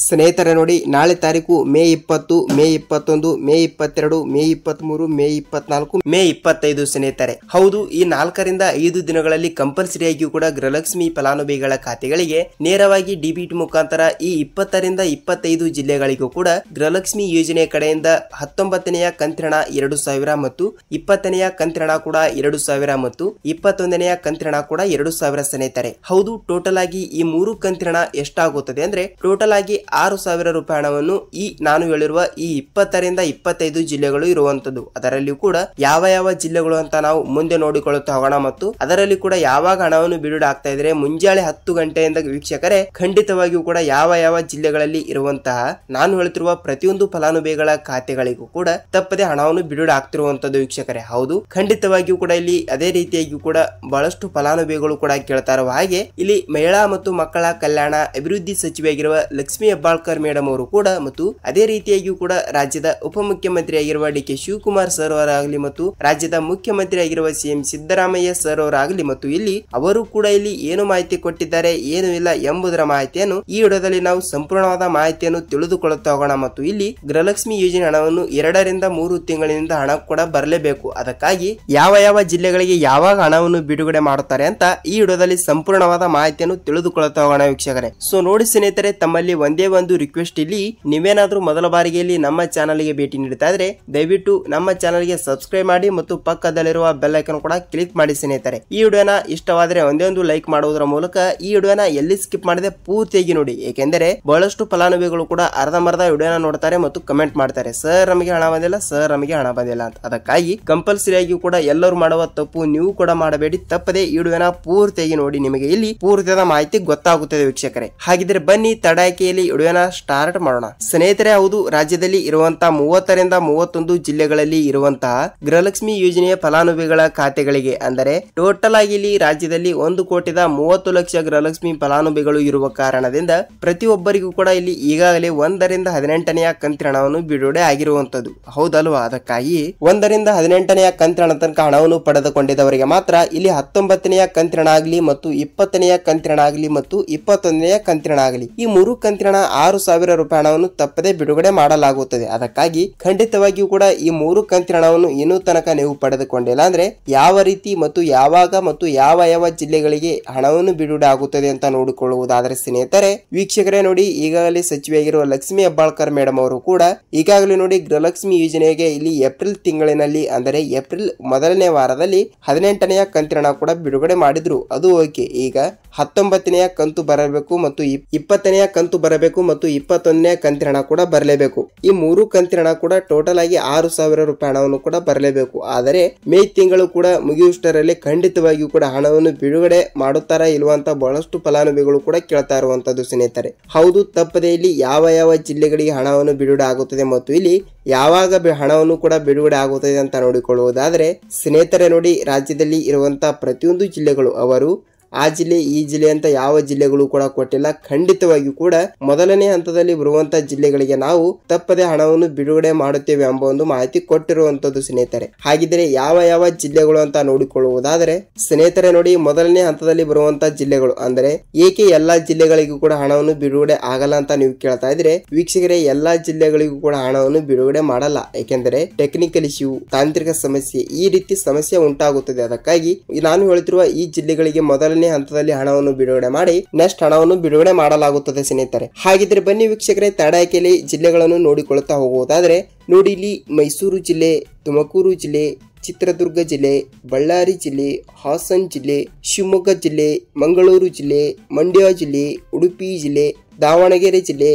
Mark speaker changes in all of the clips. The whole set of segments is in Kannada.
Speaker 1: ಸ್ನೇಹಿತರೆ ನೋಡಿ, ನಾಳೆ ತಾರೀಕು ಮೇ 20, ಮೇ 21, ಮೇ 22, ಮೇ 23, ಮೇ 24, ಮೇ 25 ಸ್ನೇಹಿತರೆ. ಹೌದು, ಈ 4 ರಿಂದ 5 ದಿನಗಳಲ್ಲಿ ಕಂಪಲ್ಸರಿಯಾಗಿಯೂ ಕೂಡ ಗೃಹಲಕ್ಷ್ಮಿ ಫಲಾನುಭವಿಗಳ ಖಾತೆಗಳಿಗೆ ನೇರವಾಗಿ ಡಿಬಿಟಿ ಮುಖಾಂತರ ಈ 20 ರಿಂದ 25 ಜಿಲ್ಲೆಗಳಿಗೂ ಕೂಡ ಗೃಹಲಕ್ಷ್ಮಿ ಯೋಜನೆ ಕಡೆಯಿಂದ 19ನೆಯ ಕಂತಿನ 2000 ಮತ್ತು 20ನೆಯ ಕಂತಿನ ಕೂಡ 2000 ಮತ್ತು 21ನೆಯ ಕಂತಿನ ಕೂಡ 2000 ಸ್ನೇಹಿತರೆ. ಹೌದು, ಟೋಟಲ್ ಆಗಿ ಈ 3 ಕಂತಿನ ಎಷ್ಟಾಗುತ್ತದೆ ಅಂದ್ರೆ ಟೋಟಲ್ ಆಗಿ 6000 ರೂಪಾಯಿ ಹಣವನ್ನು ಈ ನಾನು ಹೇಳಿರುವ ಈ 20 ರಿಂದ 25 ಜಿಲ್ಲೆಗಳು ಇರುವಂತದ್ದು. ಅದರಲ್ಲಿಯೂ ಕೂಡ ಯಾವ ಜಿಲ್ಲೆಗಳು ಅಂತ ನಾವು ಮುಂದೆ ನೋಡಿಕೊಳ್ಳುತ್ತಾ ಹೋಗೋಣ. ಮತ್ತು ಅದರಲ್ಲಿ ಕೂಡ ಯಾವಾಗ ಹಣವನ್ನು ಬಿಡುಗಡೆ ಆಗ್ತಾ ಇದ್ರೆ ಮುಂಜಾನೆ 10 ಗಂಟೆಯಿಂದ ವೀಕ್ಷಕರೇ ಖಂಡಿತವಾಗಿಯೂ ಕೂಡ ಯಾವ ಜಿಲ್ಲೆಗಳಲ್ಲಿ ಇರುವಂತಹ ನಾನು ಹೇಳುತ್ತಿರುವ ಪ್ರತಿಯೊಂದು ಫಲಾನುಭವಿಗಳ ಖಾತೆಗಳಿಗೂ ಕೂಡ ತಪ್ಪದೆ ಹಣವನ್ನು ಬಿಡುಗಡೆ ಆಗ್ತಿರುವಂತದ್ದು ವೀಕ್ಷಕರೇ. ಹೌದು, ಖಂಡಿತವಾಗಿಯೂ ಕೂಡ ಇಲ್ಲಿ ಅದೇ ರೀತಿಯಾಗಿಯೂ ಕೂಡ ಬಹಳಷ್ಟು ಫಲಾನುಭವಿಗಳು ಕೂಡ ಕೇಳ್ತಾ ಇರುವ ಹಾಗೆ ಇಲ್ಲಿ ಮಹಿಳಾ ಮತ್ತು ಮಕ್ಕಳ ಕಲ್ಯಾಣ ಅಭಿವೃದ್ಧಿ ಸಚಿವೆಯಾಗಿರುವ ಲಕ್ಷ್ಮಿ ಹೆಬ್ಬಾಳ್ಕರ್ ಮೇಡಮ್ ಅವರು ಕೂಡ ಮತ್ತು ಅದೇ ರೀತಿಯಾಗಿಯೂ ಕೂಡ ರಾಜ್ಯದ ಉಪಮುಖ್ಯಮಂತ್ರಿ ಆಗಿರುವ ಡಿ.ಕೆ. ಶಿವಕುಮಾರ್ ಸರ್ ಅವರಾಗಲಿ ಮತ್ತು ರಾಜ್ಯದ ಮುಖ್ಯಮಂತ್ರಿ ಆಗಿರುವ ಸಿಎಂ ಸಿದ್ದರಾಮಯ್ಯ ಸರ್ ಅವರಾಗಲಿ ಮತ್ತು ಇಲ್ಲಿ ಅವರು ಕೂಡ ಇಲ್ಲಿ ಏನು ಮಾಹಿತಿ ಕೊಟ್ಟಿದ್ದಾರೆ, ಏನು ಇಲ್ಲ ಎಂಬುದರ ಮಾಹಿತಿಯನ್ನು ಈ ವಿಡಿಯೋದಲ್ಲಿ ನಾವು ಸಂಪೂರ್ಣವಾದ ಮಾಹಿತಿಯನ್ನು ತಿಳಿದುಕೊಳ್ಳುತ್ತಾ ಹೋಗೋಣ. ಮತ್ತು ಇಲ್ಲಿ ಗೃಹಲಕ್ಷ್ಮಿ ಯೋಜನೆ ಹಣವನ್ನು 2 ರಿಂದ 3 ತಿಂಗಳಿನಿಂದ ಹಣ ಕೂಡ ಬರಲೇಬೇಕು. ಅದಕ್ಕಾಗಿ ಯಾವ ಜಿಲ್ಲೆಗಳಿಗೆ ಯಾವಾಗ ಹಣವನ್ನು ಬಿಡುಗಡೆ ಮಾಡುತ್ತಾರೆ ಅಂತ ಈ ವಿಡಿಯೋದಲ್ಲಿ ಸಂಪೂರ್ಣವಾದ ಮಾಹಿತಿಯನ್ನು ತಿಳಿದುಕೊಳ್ಳುತ್ತಾ ಹೋಗೋಣ ವೀಕ್ಷಕರೇ. ಸೊ ನೋಡಿ ಸ್ನೇಹಿತರೆ, ತಮ್ಮಲ್ಲಿ ಒಂದೇ ಒಂದು ರಿಕ್ವೆಸ್ಟ್, ಇಲ್ಲಿ ನೀವೇನಾದ್ರೂ ಮೊದಲ ಬಾರಿಗೆ ಇಲ್ಲಿ ನಮ್ಮ ಚಾನಲ್ಗೆ ಭೇಟಿ ನೀಡ್ತಾ ಇದ್ರೆ ದಯವಿಟ್ಟು ನಮ್ಮ ಚಾನಲ್ಗೆ ಸಬ್ಸ್ಕ್ರೈಬ್ ಮಾಡಿ ಮತ್ತು ಪಕ್ಕದಲ್ಲಿರುವ ಬೆಲ್ ಐಕಾನ್ ಕೂಡ ಕ್ಲಿಕ್ ಮಾಡಿ ಸ್ನೇಹಿತರೆ. ಈ ವಿಡಿಯೋನ ಇಷ್ಟವಾದರೆ ಒಂದೇ ಒಂದು ಲೈಕ್ ಮಾಡುವುದರ ಮೂಲಕ ಈ ವಿಡಿಯೋನ ಎಲ್ಲಿ ಸ್ಕಿಪ್ ಮಾಡದೆ ಪೂರ್ತಿಯಾಗಿ ನೋಡಿ. ಏಕೆಂದರೆ ಬಹಳಷ್ಟು ಫಲಾನುಭವಿಗಳು ಕೂಡ ಅರ್ಧಂಬರ್ಧ ವಿಡಿಯೋನ ನೋಡ್ತಾರೆ ಮತ್ತು ಕಮೆಂಟ್ ಮಾಡ್ತಾರೆ, ಸರ್ ನಮಗೆ ಹಣ ಬಂದಿಲ್ಲ, ಸರ್ ನಮಗೆ ಹಣ ಬಂದಿಲ್ಲ ಅಂತ. ಅದಕ್ಕಾಗಿ ಕಂಪಲ್ಸರಿ ಆಗಿ ಕೂಡ ಎಲ್ಲರೂ ಮಾಡುವ ತಪ್ಪು ನೀವು ಕೂಡ ಮಾಡಬೇಡಿ. ತಪ್ಪದೆ ಈ ವಿಡಿಯೋನ ಪೂರ್ತಿಯಾಗಿ ನೋಡಿ, ನಿಮಗೆ ಇಲ್ಲಿ ಪೂರ್ತಿಯಾದ ಮಾಹಿತಿ ಗೊತ್ತಾಗುತ್ತದೆ ವೀಕ್ಷಕರೇ. ಹಾಗಿದ್ರೆ ಬನ್ನಿ ತಡಾಕೆಯಲ್ಲಿ ವಿಡಿಯೋನ ಸ್ಟಾರ್ಟ್ ಮಾಡೋಣ ಸ್ನೇಹಿತರೆ. ಹೌದು, ರಾಜ್ಯದಲ್ಲಿ ಇರುವಂತಹ 30 ರಿಂದ 31 ಜಿಲ್ಲೆಗಳಲ್ಲಿ ಇರುವಂತಹ ಗೃಹಲಕ್ಷ್ಮಿ ಯೋಜನೆಯ ಫಲಾನುಭವಿಗಳ ಖಾತೆಗಳಿಗೆ ಅಂದರೆ ಟೋಟಲ್ ಆಗಿ ಇಲ್ಲಿ ರಾಜ್ಯದಲ್ಲಿ 1,30,30,00,000 ಗೃಹಲಕ್ಷ್ಮಿ ಫಲಾನುಭವಿಗಳು ಇರುವ ಕಾರಣದಿಂದ ಪ್ರತಿಯೊಬ್ಬರಿಗೂ ಕೂಡ ಇಲ್ಲಿ ಈಗಾಗಲೇ 1 ರಿಂದ 18ನೆಯ ಕಂತಿನ ಹಣವನ್ನು ಬಿಡುಗಡೆ ಆಗಿರುವಂತದ್ದು. ಹೌದಲ್ವಾ? ಅದಕ್ಕಾಗಿ 1 ರಿಂದ 18ನೆಯ ಕಂತಿನ ತನಕ ಹಣವನ್ನು ಪಡೆದುಕೊಂಡಿದ್ದವರಿಗೆ ಮಾತ್ರ ಇಲ್ಲಿ 19ನೆಯ ಕಂತಿನ ಆಗಲಿ ಮತ್ತು 20ನೆಯ ಕಂತಿನ ಆಗಲಿ ಮತ್ತು 21ನೆಯ ಕಂತಿನ ಆಗಲಿ ಈ 3 ಕಂತಿನ 6000 ರೂಪಾಯಿ ಹಣವನ್ನು ತಪ್ಪದೆ ಬಿಡುಗಡೆ ಮಾಡಲಾಗುತ್ತದೆ. ಅದಕ್ಕಾಗಿ ಖಂಡಿತವಾಗಿಯೂ ಕೂಡ ಈ 3 ಕಂತಿನ ಹಣವನ್ನು ಇನ್ನೂ ತನಕ ನೀವು ಪಡೆದುಕೊಂಡಿಲ್ಲ ಅಂದ್ರೆ ಯಾವ ರೀತಿ ಮತ್ತು ಯಾವಾಗ ಮತ್ತು ಯಾವ ಜಿಲ್ಲೆಗಳಿಗೆ ಹಣವನ್ನು ಬಿಡುಗಡೆ ಆಗುತ್ತದೆ ಅಂತ ನೋಡಿಕೊಳ್ಳುವುದಾದರೆ ಸ್ನೇಹಿತರೆ ವೀಕ್ಷಕರೇ ನೋಡಿ, ಈಗಾಗಲೇ ಸಚಿವೆಯಾಗಿರುವ ಲಕ್ಷ್ಮಿ ಹೆಬ್ಬಾಳ್ಕರ್ ಮೇಡಮ್ ಅವರು ಕೂಡ ಈಗಾಗಲೇ ನೋಡಿ ಗೃಹಲಕ್ಷ್ಮಿ ಯೋಜನೆಗೆ ಇಲ್ಲಿ ಏಪ್ರಿಲ್ ತಿಂಗಳಿನಲ್ಲಿ ಅಂದರೆ ಏಪ್ರಿಲ್ ಮೊದಲನೇ ವಾರದಲ್ಲಿ 18ನೆಯ ಕಂತಿನ ಕೂಡ ಬಿಡುಗಡೆ ಮಾಡಿದ್ರು. ಅದು ಓಕೆ. ಈಗ 19ನೆಯ ಕಂತು ಬರಬೇಕು ಮತ್ತು 20ನೆಯ ಕಂತು ಬರಬೇಕು ಮತ್ತು 21ನೇ ಕಂತಿನ ಕೂಡ ಬರಲೇಬೇಕು. ಈ 3 ಕಂತಿನ ಕೂಡ ಟೋಟಲ್ ಆಗಿ 6000 ರೂಪಾಯಿ ಹಣವನ್ನು ಕೂಡ ಬರಲೇಬೇಕು. ಆದರೆ ಮೇ ತಿಂಗಳು ಕೂಡ ಮುಗಿಯುವಷ್ಟರಲ್ಲಿ ಖಂಡಿತವಾಗಿಯೂ ಕೂಡ ಹಣವನ್ನು ಬಿಡುಗಡೆ ಮಾಡುತ್ತಾರಾ ಇಲ್ವಾ ಅಂತ ಬಹಳಷ್ಟು ಫಲಾನುಭವಿಗಳು ಕೂಡ ಕೇಳ್ತಾ ಇರುವಂತದ್ದು ಸ್ನೇಹಿತರೆ. ಹೌದು, ತಪ್ಪದೆ ಇಲ್ಲಿ ಯಾವ ಜಿಲ್ಲೆಗಳಿಗೆ ಹಣವನ್ನು ಬಿಡುಗಡೆ ಆಗುತ್ತದೆ ಮತ್ತು ಇಲ್ಲಿ ಯಾವಾಗ ಹಣವನ್ನು ಕೂಡ ಬಿಡುಗಡೆ ಆಗುತ್ತದೆ ಅಂತ ನೋಡಿಕೊಳ್ಳುವುದಾದರೆ ಸ್ನೇಹಿತರೆ ನೋಡಿ, ರಾಜ್ಯದಲ್ಲಿ ಇರುವಂತಹ ಪ್ರತಿಯೊಂದು ಜಿಲ್ಲೆಗಳು ಅವರು ಆ ಜಿಲ್ಲೆ ಈ ಜಿಲ್ಲೆ ಅಂತ ಯಾವ ಜಿಲ್ಲೆಗಳು ಕೂಡ ಕೊಟ್ಟಿಲ್ಲ. ಖಂಡಿತವಾಗಿಯೂ ಕೂಡ ಮೊದಲನೇ ಹಂತದಲ್ಲಿ ಬರುವಂತಹ ಜಿಲ್ಲೆಗಳಿಗೆ ನಾವು ತಪ್ಪದೆ ಹಣವನ್ನು ಬಿಡುಗಡೆ ಮಾಡುತ್ತೇವೆ ಎಂಬ ಒಂದು ಮಾಹಿತಿ ಕೊಟ್ಟಿರುವಂತದ್ದು ಸ್ನೇಹಿತರೆ. ಹಾಗಿದ್ರೆ ಯಾವ ಜಿಲ್ಲೆಗಳು ಅಂತ ನೋಡಿಕೊಳ್ಳುವುದಾದರೆ ಸ್ನೇಹಿತರೆ ನೋಡಿ, ಮೊದಲನೇ ಹಂತದಲ್ಲಿ ಬರುವಂತಹ ಜಿಲ್ಲೆಗಳು ಅಂದರೆ ಏಕೆ ಎಲ್ಲಾ ಜಿಲ್ಲೆಗಳಿಗೂ ಕೂಡ ಹಣವನ್ನು ಬಿಡುಗಡೆ ಆಗಲ್ಲ ಅಂತ ನೀವು ಕೇಳ್ತಾ ಇದ್ರೆ ವೀಕ್ಷಕರೇ, ಎಲ್ಲಾ ಜಿಲ್ಲೆಗಳಿಗೂ ಕೂಡ ಹಣವನ್ನು ಬಿಡುಗಡೆ ಮಾಡಲ್ಲ. ಏಕೆಂದರೆ ಟೆಕ್ನಿಕಲ್ ಇಶ್ಯೂ, ತಾಂತ್ರಿಕ ಸಮಸ್ಯೆ, ಈ ರೀತಿ ಸಮಸ್ಯೆ ಉಂಟಾಗುತ್ತದೆ. ಅದಕ್ಕಾಗಿ ನಾನು ಹೇಳುತ್ತಿರುವ ಈ ಜಿಲ್ಲೆಗಳಿಗೆ ಮೊದಲನೇ ಹಂತದಲ್ಲಿ ಹಣವನ್ನು ಬಿಡುಗಡೆ ಮಾಡಿ ನೆಕ್ಸ್ಟ್ ಹಣವನ್ನು ಬಿಡುಗಡೆ ಮಾಡಲಾಗುತ್ತದೆ ಸ್ನೇಹಿತರೆ. ಹಾಗಿದ್ರೆ ಬನ್ನಿ ವೀಕ್ಷಕರೇ ತಡಾಕೆಯಲ್ಲಿ ಜಿಲ್ಲೆಗಳನ್ನು ನೋಡಿಕೊಳ್ಳುತ್ತಾ ಹೋಗುವುದಾದ್ರೆ ನೋಡಿ, ಇಲ್ಲಿ ಮೈಸೂರು ಜಿಲ್ಲೆ, ತುಮಕೂರು ಜಿಲ್ಲೆ, ಚಿತ್ರದುರ್ಗ ಜಿಲ್ಲೆ, ಬಳ್ಳಾರಿ ಜಿಲ್ಲೆ, ಹಾಸನ ಜಿಲ್ಲೆ, ಶಿವಮೊಗ್ಗ ಜಿಲ್ಲೆ, ಮಂಗಳೂರು ಜಿಲ್ಲೆ, ಮಂಡ್ಯ ಜಿಲ್ಲೆ, ಉಡುಪಿ ಜಿಲ್ಲೆ, ದಾವಣಗೆರೆ ಜಿಲ್ಲೆ,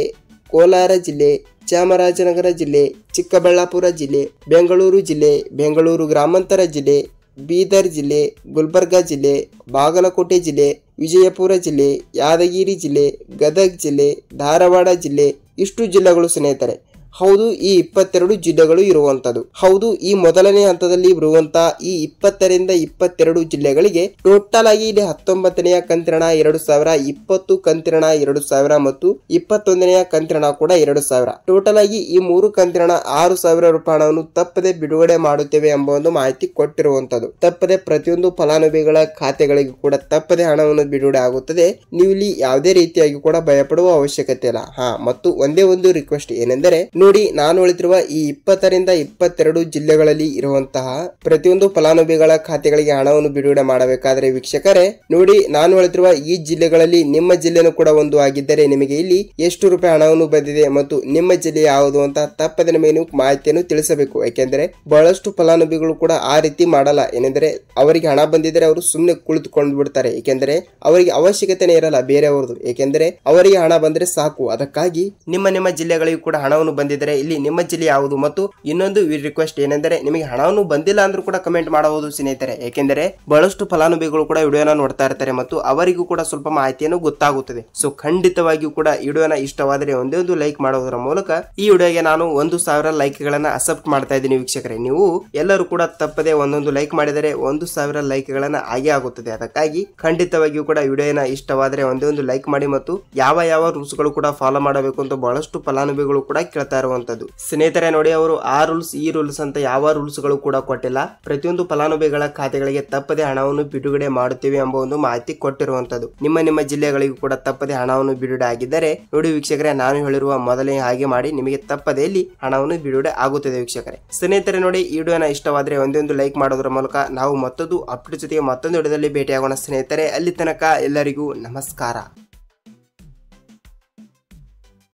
Speaker 1: ಕೋಲಾರ ಜಿಲ್ಲೆ, ಚಾಮರಾಜನಗರ ಜಿಲ್ಲೆ, ಚಿಕ್ಕಬಳ್ಳಾಪುರ ಜಿಲ್ಲೆ, ಬೆಂಗಳೂರು ಜಿಲ್ಲೆ, ಬೆಂಗಳೂರು ಗ್ರಾಮಾಂತರ ಜಿಲ್ಲೆ, ಬೀದರ್ ಜಿಲ್ಲೆ, ಗುಲ್ಬರ್ಗಾ ಜಿಲ್ಲೆ, ಬಾಗಲಕೋಟೆ ಜಿಲ್ಲೆ, ವಿಜಯಪುರ ಜಿಲ್ಲೆ, ಯಾದಗಿರಿ ಜಿಲ್ಲೆ, ಗದಗ ಜಿಲ್ಲೆ, ಧಾರವಾಡ ಜಿಲ್ಲೆ, ಇಷ್ಟು ಜಿಲ್ಲೆಗಳು ಸ್ನೇಹಿತರೆ. ಹೌದು, ಈ 22 ಜಿಲ್ಲೆಗಳು ಇರುವಂತದ್ದು. ಹೌದು, ಈ ಮೊದಲನೇ ಹಂತದಲ್ಲಿ ಬರುವಂತಹ ಈ 20ರಿಂದ 22 ಜಿಲ್ಲೆಗಳಿಗೆ ಟೋಟಲ್ ಆಗಿ ಇಲ್ಲಿ 19ನೆಯ ಕಂತಿನ 2000, 20 ಕಂತಿನ 2000 ಮತ್ತು 21ನೆಯ ಕಂತಿನ ಕೂಡ 2000. ಟೋಟಲ್ ಆಗಿ ಈ 3 ಕಂತಿನ 6000 ರೂಪಾಯಿ ಹಣವನ್ನು ತಪ್ಪದೆ ಬಿಡುಗಡೆ ಮಾಡುತ್ತೇವೆ ಎಂಬ ಒಂದು ಮಾಹಿತಿ ಕೊಟ್ಟಿರುವಂತದ್ದು. ತಪ್ಪದೆ ಪ್ರತಿಯೊಂದು ಫಲಾನುಭವಿಗಳ ಖಾತೆಗಳಿಗೂ ಕೂಡ ತಪ್ಪದೆ ಹಣವನ್ನು ಬಿಡುಗಡೆ ಆಗುತ್ತದೆ. ನೀವು ಇಲ್ಲಿ ಯಾವುದೇ ರೀತಿಯಾಗಿ ಕೂಡ ಭಯಪಡುವ ಅವಶ್ಯಕತೆ ಇಲ್ಲ. ಮತ್ತು ಒಂದೇ ಒಂದು ರಿಕ್ವೆಸ್ಟ್ ಏನೆಂದರೆ, ನೋಡಿ, ನಾನು ಹೇಳ್ತಿರುವ ಈ 20ರಿಂದ 22 ಜಿಲ್ಲೆಗಳಲ್ಲಿ ಇರುವಂತಹ ಪ್ರತಿಯೊಂದು ಫಲಾನುಭವಿಗಳ ಖಾತೆಗಳಿಗೆ ಹಣವನ್ನು ಬಿಡುಗಡೆ ಮಾಡಬೇಕಾದ್ರೆ ವೀಕ್ಷಕರೇ, ನೋಡಿ, ನಾನು ಹೇಳ್ತಿರುವ ಈ ಜಿಲ್ಲೆಗಳಲ್ಲಿ ನಿಮ್ಮ ಜಿಲ್ಲೆನೂ ಕೂಡ ಒಂದು ಆಗಿದ್ದರೆ ನಿಮಗೆ ಇಲ್ಲಿ ಎಷ್ಟು ರೂಪಾಯಿ ಹಣವನ್ನು ಬಂದಿದೆ ಮತ್ತು ನಿಮ್ಮ ಜಿಲ್ಲೆ ಯಾವುದು ಅಂತ ತಪ್ಪದೆ ನಿಮಗೆ ನೀವು ಮಾಹಿತಿಯನ್ನು ತಿಳಿಸಬೇಕು. ಯಾಕೆಂದ್ರೆ ಬಹಳಷ್ಟು ಫಲಾನುಭವಿಗಳು ಕೂಡ ಆ ರೀತಿ ಮಾಡಲ್ಲ. ಏನೆಂದರೆ ಅವರಿಗೆ ಹಣ ಬಂದಿದ್ರೆ ಅವರು ಸುಮ್ಮನೆ ಕುಳಿತುಕೊಂಡು ಬಿಡ್ತಾರೆ. ಏಕೆಂದರೆ ಅವರಿಗೆ ಅವಶ್ಯಕತೆನೇ ಇರಲ್ಲ ಬೇರೆಯವ್ರದ್ದು. ಏಕೆಂದರೆ ಅವರಿಗೆ ಹಣ ಬಂದ್ರೆ ಸಾಕು. ಅದಕ್ಕಾಗಿ ನಿಮ್ಮ ಜಿಲ್ಲೆಗಳಿಗೂ ಕೂಡ ಹಣವನ್ನು ಬಂದಿದ್ದರೆ ಇಲ್ಲಿ ನಿಮ್ಮ ಜಿಲ್ಲೆ ಯಾವುದು ಮತ್ತು ಇನ್ನೊಂದು ರಿಕ್ವೆಸ್ಟ್ ಏನೆಂದರೆ, ನಿಮಗೆ ಹಣವನ್ನು ಬಂದಿಲ್ಲ ಅಂದ್ರೂ ಕೂಡ ಕಮೆಂಟ್ ಮಾಡಬಹುದು ಸ್ನೇಹಿತರೆ. ಏಕೆಂದರೆ ಬಹಳಷ್ಟು ಫಲಾನುಭವಿಗಳು ಕೂಡ ವಿಡಿಯೋನ ನೋಡ್ತಾ ಇರ್ತಾರೆ ಮತ್ತು ಅವರಿಗೂ ಕೂಡ ಸ್ವಲ್ಪ ಮಾಹಿತಿಯನ್ನು ಗೊತ್ತಾಗುತ್ತದೆ. ಸೊ ಖಂಡಿತವಾಗಿಯೂ ಕೂಡ ವಿಡಿಯೋನ ಇಷ್ಟವಾದರೆ ಒಂದೇ ಒಂದು ಲೈಕ್ ಮಾಡೋದರ ಮೂಲಕ ಈ ವಿಡಿಯೋಗೆ ನಾನು 1000 ಲೈಕ್ ಗಳನ್ನ ಅಕ್ಸೆಪ್ಟ್ ಮಾಡ್ತಾ ಇದ್ದೀನಿ ವೀಕ್ಷಕರೇ. ನೀವು ಎಲ್ಲರೂ ಕೂಡ ತಪ್ಪದೆ ಒಂದೊಂದು ಲೈಕ್ ಮಾಡಿದರೆ 1000 ಲೈಕ್ ಗಳನ್ನ ಆಗೇ ಆಗುತ್ತದೆ. ಅದಕ್ಕಾಗಿ ಖಂಡಿತವಾಗಿಯೂ ಕೂಡ ವಿಡಿಯೋನ ಇಷ್ಟವಾದರೆ ಒಂದೇ ಒಂದು ಲೈಕ್ ಮಾಡಿ ಮತ್ತು ಯಾವ ರೂಲ್ಸ್ ಗಳು ಕೂಡ ಫಾಲೋ ಮಾಡಬೇಕು ಅಂತ ಬಹಳಷ್ಟು ಫಲಾನುಭವಿಗಳು ಕೂಡ ಕೇಳ್ತಾ ಇರುವಂತದ್ದು. ಸ್ನೇಹಿತರೆ ನೋಡಿ, ಅವರು ಆ ರೂಲ್ಸ್ ಈ ರೂಲ್ಸ್ ಅಂತ ಯಾವ ರೂಲ್ಸ್ ಗಳು ಕೂಡ ಕೊಟ್ಟಿಲ್ಲ. ಪ್ರತಿಯೊಂದು ಫಲಾನುಭವಿಗಳ ಖಾತೆಗಳಿಗೆ ತಪ್ಪದೆ ಹಣವನ್ನು ಬಿಡುಗಡೆ ಮಾಡುತ್ತೇವೆ ಎಂಬ ಒಂದು ಮಾಹಿತಿ ಕೊಟ್ಟಿರುವಂತದ್ದು. ನಿಮ್ಮ ಜಿಲ್ಲೆಗಳಿಗೂ ಕೂಡ ತಪ್ಪದೆ ಹಣವನ್ನು ಬಿಡುಗಡೆ ಆಗಿದ್ದರೆ ನೋಡಿ ವೀಕ್ಷಕರೇ, ನಾನು ಹೇಳಿರುವ ಮೊದಲೇ ಹಾಗೆ ಮಾಡಿ ನಿಮಗೆ ತಪ್ಪದೆ ಇಲ್ಲಿ ಹಣವನ್ನು ಬಿಡುಗಡೆ ಆಗುತ್ತದೆ ವೀಕ್ಷಕರೇ. ಸ್ನೇಹಿತರೆ ನೋಡಿ, ಈ ವಿಡಿಯೋನ ಇಷ್ಟವಾದರೆ ಒಂದೊಂದು ಲೈಕ್ ಮಾಡೋದರ ಮೂಲಕ ನಾವು ಮತ್ತೊಂದು ಅಪ್ಡೇಟ್ ಜೊತೆಗೆ ಮತ್ತೊಂದು ವಿಡಿಯೋದಲ್ಲಿ ಭೇಟಿಯಾಗೋಣ ಸ್ನೇಹಿತರೆ. ಅಲ್ಲಿ ತನಕ ಎಲ್ಲರಿಗೂ ನಮಸ್ಕಾರ.